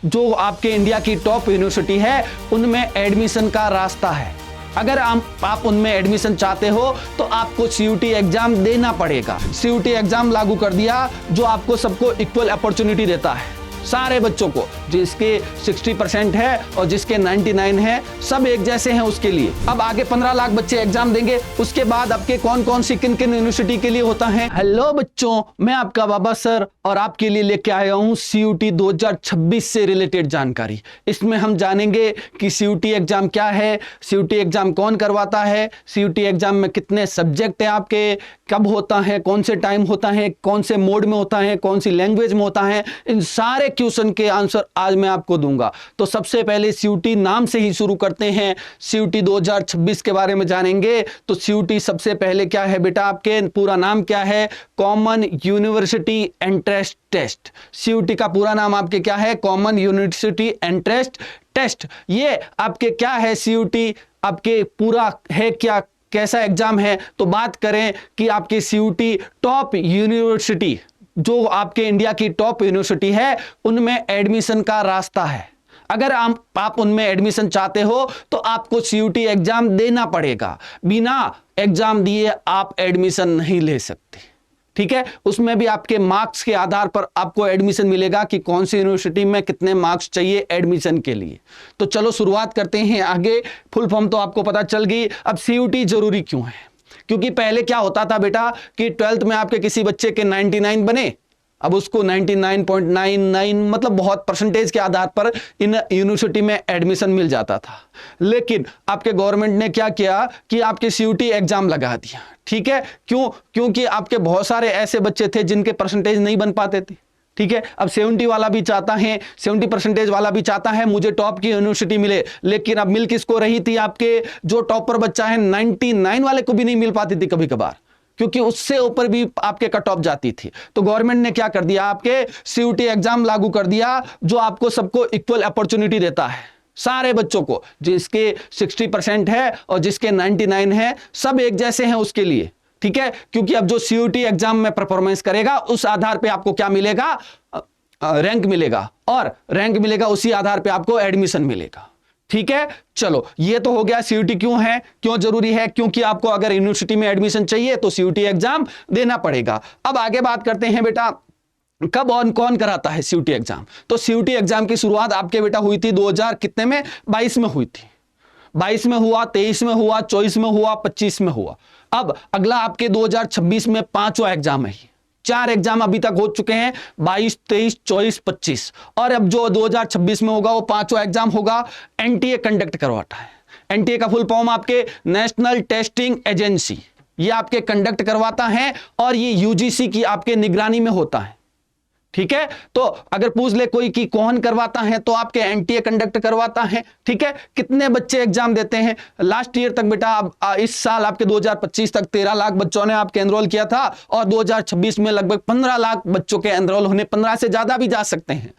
जो आपके इंडिया की टॉप यूनिवर्सिटी है उनमें एडमिशन का रास्ता है। अगर आप उनमें एडमिशन चाहते हो तो आपको सीयूटी एग्जाम देना पड़ेगा। सीयूटी एग्जाम लागू कर दिया जो आपको सबको इक्वल अपॉर्चुनिटी देता है, सारे बच्चों को, जिसके 60% है और जिसके 99 है, सब एक जैसे हैं उसके लिए। अब आगे 15 लाख बच्चे एग्जाम देंगे, उसके बाद आपके कौन कौन सी किन किन यूनिवर्सिटी के लिए होता है। हेलो बच्चों, मैं आपका बाबा सर और आपके लिए लेके आया हूं सीयूटी 2026 से रिलेटेड जानकारी। इसमें हम जानेंगे कि सीयूटी एग्जाम क्या है, सीयूटी एग्जाम कौन करवाता है, सीयूटी एग्जाम में कितने सब्जेक्ट है आपके, कब होता है, कौन से टाइम होता है, कौन से मोड में होता है, कौन सी लैंग्वेज में होता है, इन सारे क्वेश्चन के आंसर आज मैं आपको दूंगा। तो सबसे पहले सीयूटी नाम से ही शुरू करते हैं। सीयूटी 2026 के बारे में जानेंगे। तो सीयूटी सबसे पहले क्या है बेटा, आपके पूरा नाम क्या है? Common university entrance test. CUET का पूरा नाम आपके क्या है? Common university entrance test. ये आपके क्या है? सीयूटी आपके पूरा है क्या, कैसा एग्जाम है? तो बात करें कि आपकी सीयूटी टॉप यूनिवर्सिटी, जो आपके इंडिया की टॉप यूनिवर्सिटी है, उनमें एडमिशन का रास्ता है। अगर आप उनमें एडमिशन चाहते हो तो आपको सीयूटी एग्जाम देना पड़ेगा। बिना एग्जाम दिए आप एडमिशन नहीं ले सकते, ठीक है। उसमें भी आपके मार्क्स के आधार पर आपको एडमिशन मिलेगा कि कौन सी यूनिवर्सिटी में कितने मार्क्स चाहिए एडमिशन के लिए। तो चलो शुरुआत करते हैं आगे। फुल फॉर्म तो आपको पता चल गई। अब सीयूटी जरूरी क्यों है? क्योंकि पहले क्या होता था बेटा कि 12th में आपके किसी बच्चे के 99 बने, अब उसको 99.99 मतलब बहुत परसेंटेज के आधार पर इन यूनिवर्सिटी में एडमिशन मिल जाता था। लेकिन आपके गवर्नमेंट ने क्या किया कि आपके सीयूटी एग्जाम लगा दिया, ठीक है। क्यों? क्योंकि आपके बहुत सारे ऐसे बच्चे थे जिनके परसेंटेज नहीं बन पाते थे, ठीक है। अब 70 वाला भी चाहता है, 70% वाला भी चाहता है मुझे टॉप की यूनिवर्सिटी मिले, लेकिन अब मिल किसको रही थी? आपके जो टॉपर बच्चा है 99 वाले को भी नहीं मिल पाती थी कभी कभार, क्योंकि उससे ऊपर भी आपके कट ऑफ जाती थी। तो गवर्नमेंट ने क्या कर दिया, आपके सीयूटी एग्जाम लागू कर दिया जो आपको सबको इक्वल अपॉर्चुनिटी देता है, सारे बच्चों को, जिसके 60% है और जिसके 99 है, सब एक जैसे हैं उसके लिए, ठीक है। क्योंकि अब जो सीयूटी एग्जाम में परफॉर्मेंस करेगा उस आधार पे आपको क्या मिलेगा? रैंक मिलेगा, और रैंक मिलेगा उसी आधार पे आपको एडमिशन मिलेगा, ठीक है। चलो, ये तो हो गया सीयूटी क्यों है, क्यों जरूरी है। क्योंकि आपको अगर यूनिवर्सिटी में एडमिशन चाहिए तो सीयूटी एग्जाम देना पड़ेगा। अब आगे बात करते हैं बेटा कब और कौन कराता है सीयूटी एग्जाम। तो सीयूटी एग्जाम की शुरुआत आपके बेटा हुई थी 2000 कितने में? 22 में हुई थी। 22 में हुआ, 23 में हुआ, 24 में हुआ, 25 में हुआ। अब अगला आपके 2026 में 5वां एग्जाम है। 4 एग्जाम अभी तक हो चुके हैं, 22, 23, 24, 25, और अब जो 2026 में होगा वो 5वां एग्जाम होगा। एनटीए कंडक्ट करवाता है। एनटीए का फुल फॉर्म आपके नेशनल टेस्टिंग एजेंसी, ये आपके कंडक्ट करवाता है और ये यूजीसी की आपके निगरानी में होता है, ठीक है। तो अगर पूछ ले कोई कि कौन करवाता है तो आपके एनटीए कंडक्ट करवाता है, ठीक है। कितने बच्चे एग्जाम देते हैं? लास्ट ईयर तक बेटा, इस साल आपके 2025 तक 13 लाख बच्चों ने आपके एनरोल किया था, और 2026 में लगभग 15 लाख बच्चों के एनरोल होने, 15 से ज्यादा भी जा सकते हैं।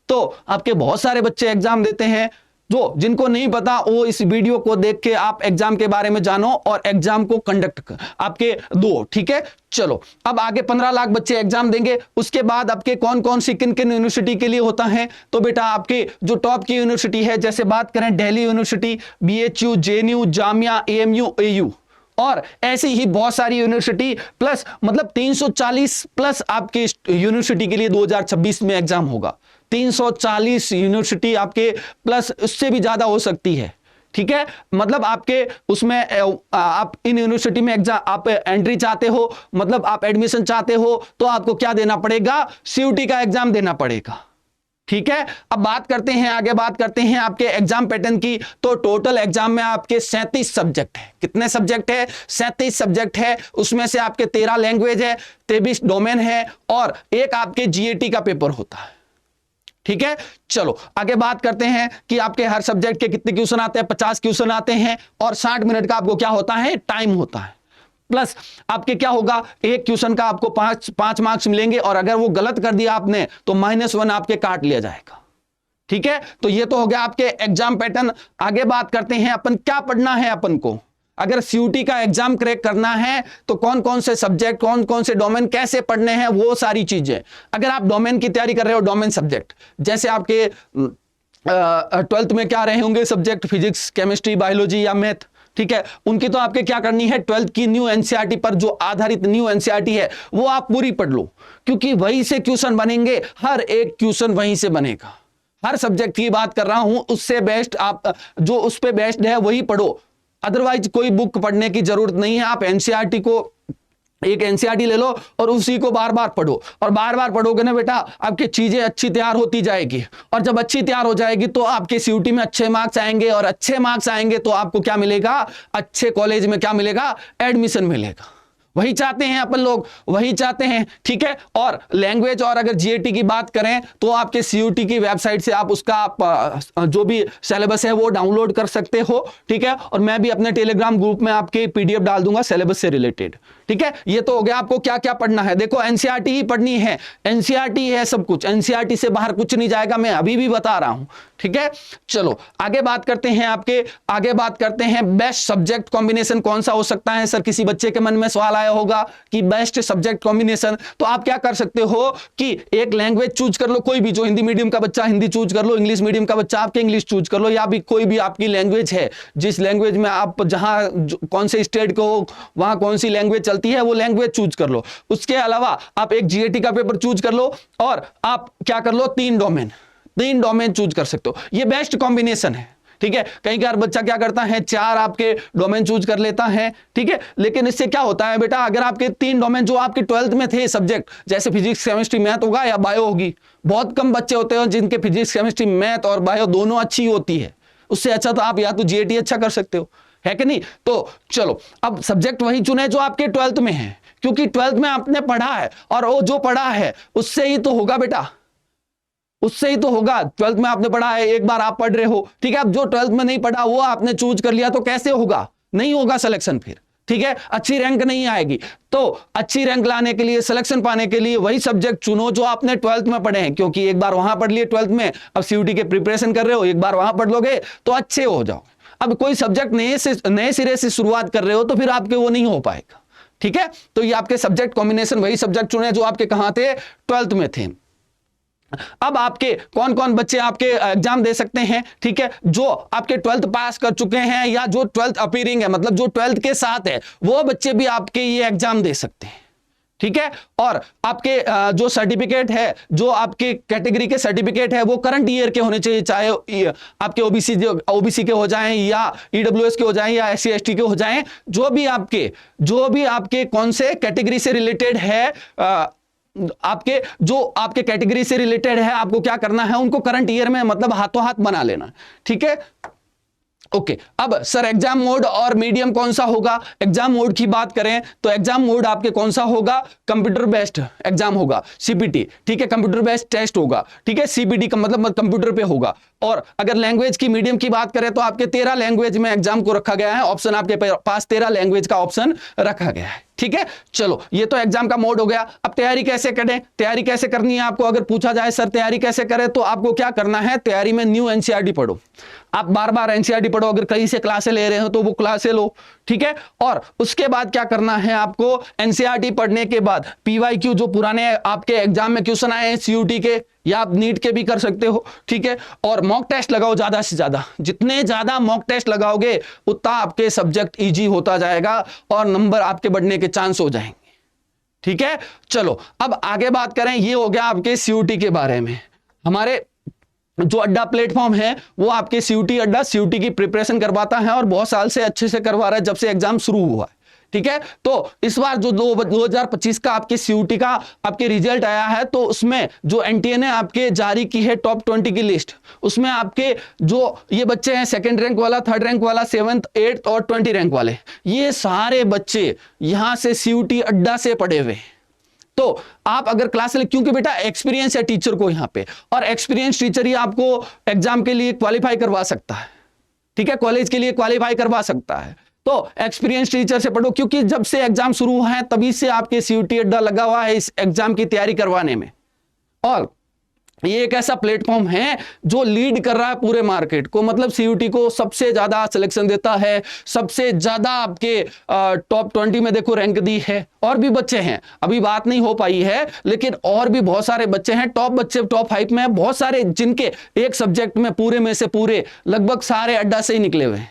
तो आपके बहुत सारे बच्चे एग्जाम देते हैं। जो जिनको नहीं पता वो इस वीडियो को देख के आप एग्जाम के बारे में जानो और एग्जाम को कंडक्ट आपके दो, ठीक है। चलो, अब आगे 15 लाख बच्चे एग्जाम देंगे। उसके बाद आपके कौन कौन सी किन किन यूनिवर्सिटी के लिए होता है? तो बेटा आपके जो टॉप की यूनिवर्सिटी है, जैसे बात करें Delhi university, BHU, JNU, Jamia, AMU, AU, और ऐसी ही बहुत सारी यूनिवर्सिटी, प्लस मतलब 340 प्लस आपके यूनिवर्सिटी के लिए 2026 में एग्जाम होगा। 340 यूनिवर्सिटी आपके, प्लस उससे भी ज्यादा हो सकती है, ठीक है। मतलब आपके उसमें आप इन यूनिवर्सिटी में एग्जाम आप एंट्री चाहते हो, मतलब आप एडमिशन चाहते हो, तो आपको क्या देना पड़ेगा? सीयूटी का एग्जाम देना पड़ेगा, ठीक है। अब बात करते हैं, आगे बात करते हैं आपके एग्जाम पैटर्न की। तो टोटल एग्जाम में आपके 37 सब्जेक्ट है। कितने सब्जेक्ट है? 37 सब्जेक्ट है। उसमें से आपके 13 लैंग्वेज है, 23 डोमेन है, और एक आपके जीएटी का पेपर होता है, ठीक है। चलो आगे बात करते हैं कि आपके हर सब्जेक्ट के कितने क्वेश्चन आते हैं? 50 क्वेश्चन आते हैं, और 60 मिनट का आपको क्या होता है? टाइम होता है। प्लस आपके क्या होगा? एक क्वेश्चन का आपको 5 मार्क्स मिलेंगे, और अगर वो गलत कर दिया आपने तो -1 आपके काट लिया जाएगा, ठीक है। तो ये तो हो गया आपके एग्जाम पैटर्न। आगे बात करते हैं अपन क्या पढ़ना है अपन को। अगर सीयूटी का एग्जाम क्रैक करना है तो कौन कौन से सब्जेक्ट, कौन कौन से डोमेन कैसे पढ़ने हैं, वो सारी चीजें। अगर आप डोमेन की तैयारी कर रहे हो, डोमेन सब्जेक्ट जैसे आपके 12th में क्या रहे होंगे सब्जेक्ट, फिजिक्स, केमिस्ट्री, बायोलॉजी या मैथ, ठीक है, उनकी तो आपके क्या करनी है, 12th की न्यू एनसीईआरटी पर जो आधारित न्यू एनसीईआरटी है वो आप पूरी पढ़ लो, क्योंकि वहीं से क्वेश्चन बनेंगे, हर एक क्वेश्चन वहीं से बनेगा। हर सब्जेक्ट की बात कर रहा हूं, उससे बेस्ट आप जो उस पे बेस्ट है वही पढ़ो, अदरवाइज कोई बुक पढ़ने की जरूरत नहीं है। आप एनसीईआरटी को, एक एनसीईआरटी ले लो और उसी को बार बार पढ़ो, और बार बार पढ़ोगे ना बेटा, आपकी चीजें अच्छी तैयार होती जाएगी, और जब अच्छी तैयार हो जाएगी तो आपके सीयूटी में अच्छे मार्क्स आएंगे, और अच्छे मार्क्स आएंगे तो आपको क्या मिलेगा, अच्छे कॉलेज में क्या मिलेगा, एडमिशन मिलेगा। वही चाहते हैं अपन लोग, वही चाहते हैं, ठीक है। और लैंग्वेज, और अगर जीएटी की बात करें तो आपके सीयूटी की वेबसाइट से आप उसका जो भी सिलेबस है वो डाउनलोड कर सकते हो, ठीक है। और मैं भी अपने टेलीग्राम ग्रुप में आपके पीडीएफ डाल दूंगा सिलेबस से रिलेटेड, ठीक है। ये तो हो गया आपको क्या क्या पढ़ना है। देखो एनसीईआरटी ही पढ़नी है, एनसीईआरटी है सब कुछ, एनसीईआरटी से बाहर कुछ नहीं जाएगा, मैं अभी भी बता रहा हूं, ठीक है। चलो आगे बात करते हैं, आगे बात करते हैं बेस्ट सब्जेक्ट कॉम्बिनेशन कौन सा हो सकता है। सर किसी बच्चे के मन में सवाल आया होगा कि बेस्ट सब्जेक्ट कॉम्बिनेशन, तो आप क्या कर सकते हो कि एक लैंग्वेज चूज कर लो, कोई भी, जो हिंदी मीडियम का बच्चा हिंदी चूज कर लो, इंग्लिश मीडियम का बच्चा आपके इंग्लिश चूज कर लो, या भी कोई भी आपकी लैंग्वेज है, जिस लैंग्वेज में आप जहां कौन से स्टेट को वहां कौन सी लैंग्वेज चलती है वो लैंग्वेज चूज कर लो। उसके अलावा आप एक जीएटी का पेपर चूज कर लो, और आप क्या कर लो, 3 डोमेन चूज कर सकते हो। ये बेस्ट कॉम्बिनेशन है, ठीक है। कई बार बच्चा क्या करता है, 4 आपके डोमेन चूज कर लेता है, ठीक है। लेकिन इससे क्या होता है बेटा, अगर आपके 3 डोमेन जो आपके 12th में थे सब्जेक्ट, जैसे फिजिक्स, केमिस्ट्री, मैथ होगा या बायो होगी, बहुत कम बच्चे होते हैं जिनके फिजिक्स, केमिस्ट्री, मैथ और बायो दोनों अच्छी होती है। उससे अच्छा तो आप या तो जीएटी अच्छा कर सकते हो, है कि नहीं। तो चलो अब सब्जेक्ट वही चुने जो आपके 12th में है, क्योंकि 12th में आपने पढ़ा है, और वो जो पढ़ा है उससे ही तो होगा बेटा, उससे ही तो होगा। 12th में आपने पढ़ा है, एक बार आप पढ़ रहे हो, ठीक है। अब जो 12th में नहीं पढ़ा वो आपने चूज कर लिया, तो कैसे होगा, नहीं होगा सिलेक्शन फिर, ठीक है। अच्छी रैंक नहीं आएगी। तो अच्छी रैंक लाने के लिए, सिलेक्शन पाने के लिए वही सब्जेक्ट चुनो जो आपने 12th में पढ़े हैं, क्योंकि एक बार वहां पढ़ लिए 12th में, अब सीयूटी के प्रिपरेशन कर रहे हो, एक बार वहां पढ़ लोगे तो अच्छे हो जाओ। अब कोई सब्जेक्ट नए सिरे से शुरुआत कर रहे हो तो फिर आपके वो नहीं हो पाएगा, ठीक है। तो ये आपके सब्जेक्ट कॉम्बिनेशन वही सब्जेक्ट चुने जो आपके कहां थे, 12th में थे। अब आपके कौन कौन बच्चे आपके एग्जाम दे सकते हैं, ठीक है, जो आपके 12th पास कर चुके हैं, या जो 12th अपीयरिंग है, मतलब जो 12th के साथ है, वो बच्चे भी आपके ये एग्जाम दे सकते हैं, ठीक है। और आपके जो सर्टिफिकेट है, जो आपके कैटेगरी के सर्टिफिकेट है, वो करंट ईयर के होने चाहिए, चाहे आपके ओबीसी के हो जाएं, या ईडब्ल्यूएस के हो जाएं, या एससी एसटी के हो जाएं, जो भी आपके कौन से कैटेगरी से रिलेटेड है, आपके कैटेगरी से रिलेटेड है, आपको क्या करना है, उनको करंट ईयर में मतलब हाथों हाथ बना लेना, ठीक है। ओके, अब सर एग्जाम मोड और मीडियम कौन सा होगा। एग्जाम मोड की बात करें तो एग्जाम मोड आपके कौन सा होगा, कंप्यूटर बेस्ड एग्जाम होगा, सीपीटी, ठीक है, कंप्यूटर बेस्ड टेस्ट होगा, ठीक है। सीपीटी का मतलब कंप्यूटर पे होगा। और अगर लैंग्वेज की, मीडियम की बात करें तो आपके 13 लैंग्वेज में एग्जाम को रखा गया है, ऑप्शन आपके पास 13 लैंग्वेज का ऑप्शन रखा गया है, ठीक है। चलो ये तो एग्जाम का मोड हो गया। अब तैयारी कैसे करें, तैयारी कैसे करनी है आपको, अगर पूछा जाए सर तैयारी कैसे करें, तो आपको क्या करना है, तैयारी में न्यू एनसीईआरटी पढ़ो, आप बार बार एनसीईआरटी पढ़ो, अगर कहीं से क्लासें ले रहे हो तो वो क्लासें लो, ठीक है। और उसके बाद क्या करना है आपको, एनसीईआरटी पढ़ने के बाद पीवाईक्यू जो पुराने आपके एग्जाम में क्वेश्चन आए हैं सीयूटी के, या आप नीट के भी कर सकते हो, ठीक है। और मॉक टेस्ट लगाओ ज्यादा से ज्यादा, जितने ज्यादा मॉक टेस्ट लगाओगे उतना आपके सब्जेक्ट इजी होता जाएगा और नंबर आपके बढ़ने के चांस हो जाएंगे, ठीक है। चलो अब आगे बात करें, ये हो गया आपके सीयूटी के बारे में। हमारे जो अड्डा प्लेटफॉर्म है वो आपके सीयूटी अड्डा सीयूटी की प्रिपरेशन करवाता है, और बहुत साल से अच्छे से करवा रहा है जब से एग्जाम शुरू हुआ है, ठीक है। तो इस बार जो 2025 का आपके सीयूटी का आपके रिजल्ट आया है, तो उसमें जो एनटीए ने आपके जारी की है टॉप 20 की लिस्ट, उसमें आपके जो ये बच्चे हैं, 2nd रैंक वाला, 3rd रैंक वाला, 7th 8th और 20 रैंक वाले, ये सारे बच्चे यहां से सीयूटी अड्डा से पढ़े हुए। तो आप अगर क्लास ले, क्योंकि बेटा एक्सपीरियंस है टीचर को यहाँ पे, और एक्सपीरियंस टीचर ही आपको एग्जाम के लिए क्वालिफाई करवा सकता है, ठीक है, कॉलेज के लिए क्वालिफाई करवा सकता है। तो एक्सपीरियंस टीचर से पढ़ो, क्योंकि जब से एग्जाम शुरू हुआ है तभी से आपके सीयूटी अड्डा लगा हुआ है इस एग्जाम की तैयारी करवाने में। और ये एक ऐसा प्लेटफॉर्म है जो लीड कर रहा है पूरे मार्केट को, मतलब सीयूटी को सबसे ज्यादा सिलेक्शन देता है, सबसे ज्यादा आपके टॉप 20 में देखो रैंक दी है। और भी बच्चे हैं, अभी बात नहीं हो पाई है, लेकिन और भी बहुत सारे बच्चे हैं, टॉप बच्चे टॉप 5 में, बहुत सारे जिनके एक सब्जेक्ट में पूरे में से पूरे लगभग सारे अड्डा से ही निकले हुए हैं।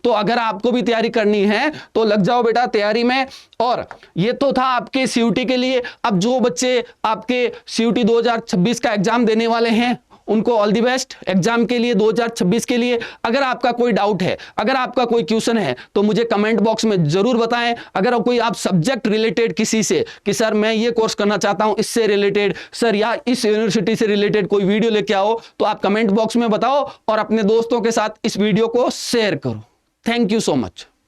तो अगर आपको भी तैयारी करनी है तो लग जाओ बेटा तैयारी में। और ये तो था आपके सीयूटी के लिए। अब जो बच्चे आपके सीयूटी 2026 का एग्जाम देने वाले हैं उनको ऑल द बेस्ट एग्जाम के लिए 2026 के लिए। अगर आपका कोई डाउट है, अगर आपका कोई क्वेश्चन है तो मुझे कमेंट बॉक्स में जरूर बताएं। अगर कोई आप सब्जेक्ट रिलेटेड किसी से कि सर मैं ये कोर्स करना चाहता हूं इससे रिलेटेड, सर या इस यूनिवर्सिटी से रिलेटेड कोई वीडियो लेके आओ, तो आप कमेंट बॉक्स में बताओ और अपने दोस्तों के साथ इस वीडियो को शेयर करो। Thank you so much.